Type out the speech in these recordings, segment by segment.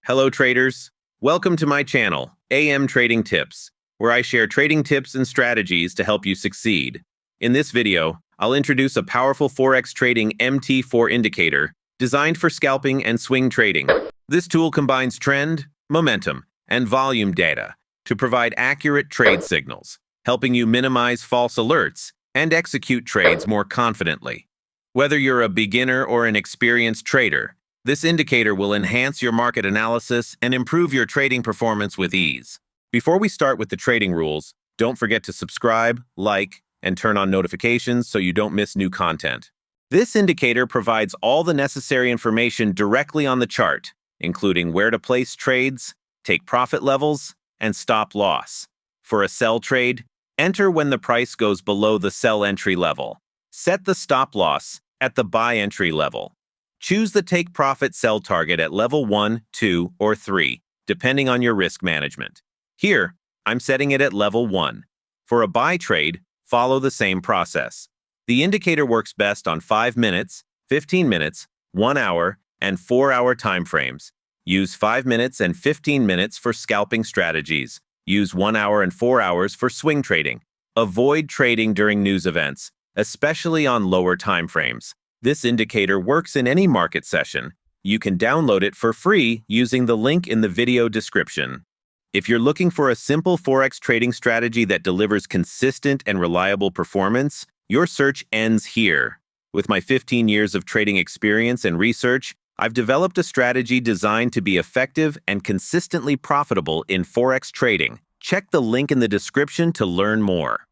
Hello traders, welcome to my channel, AM Trading Tips, where I share trading tips and strategies to help you succeed. In this video, I'll introduce a powerful forex trading MT4 indicator designed for scalping and swing trading. This tool combines trend, momentum, and volume data to provide accurate trade signals, helping you minimize false alerts and execute trades more confidently. Whether you're a beginner or an experienced trader, this indicator will enhance your market analysis and improve your trading performance with ease. Before we start with the trading rules, don't forget to subscribe, like, and turn on notifications so you don't miss new content. This indicator provides all the necessary information directly on the chart, including where to place trades, take profit levels, and stop loss. For a sell trade, enter when the price goes below the sell entry level. Set the stop loss at the buy entry level. Choose the take profit sell target at level 1, 2, or 3, depending on your risk management. Here, I'm setting it at level 1. For a buy trade, follow the same process. The indicator works best on 5 minutes, 15 minutes, 1 hour, and 4-hour timeframes. Use 5 minutes and 15 minutes for scalping strategies. Use 1 hour and 4 hours for swing trading. Avoid trading during news events, especially on lower timeframes. This indicator works in any market session. You can download it for free using the link in the video description. If you're looking for a simple forex trading strategy that delivers consistent and reliable performance, your search ends here. With my 15 years of trading experience and research, I've developed a strategy designed to be effective and consistently profitable in forex trading. Check the link in the description to learn more.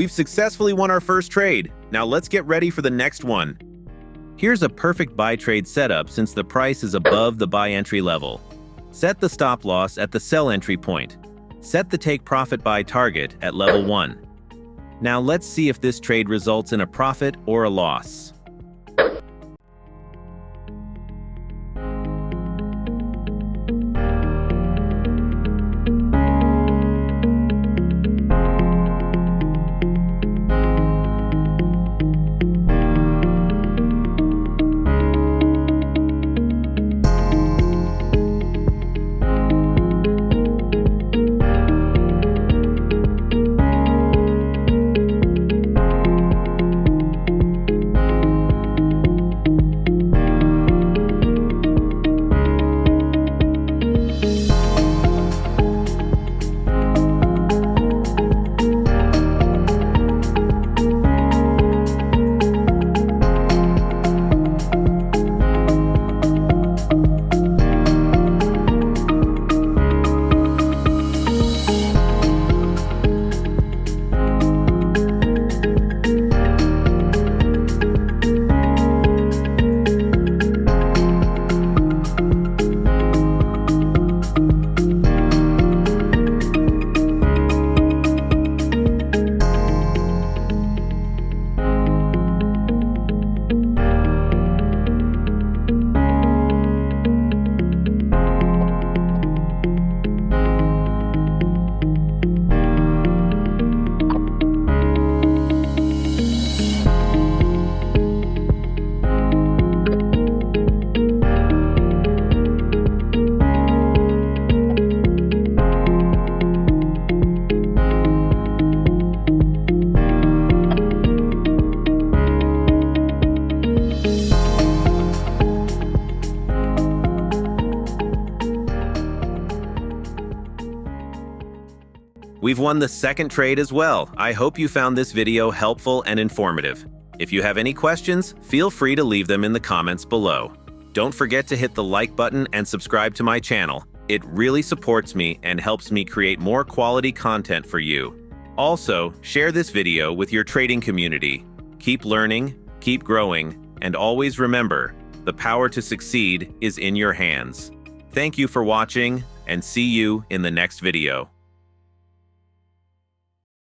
We've successfully won our first trade. Now let's get ready for the next one. Here's a perfect buy trade setup since the price is above the buy entry level. Set the stop loss at the sell entry point. Set the take profit buy target at level 1. Now let's see if this trade results in a profit or a loss. We've won the second trade as well. I hope you found this video helpful and informative. If you have any questions, feel free to leave them in the comments below. Don't forget to hit the like button and subscribe to my channel. It really supports me and helps me create more quality content for you. Also, share this video with your trading community. Keep learning, keep growing, and always remember, the power to succeed is in your hands. Thank you for watching, and see you in the next video.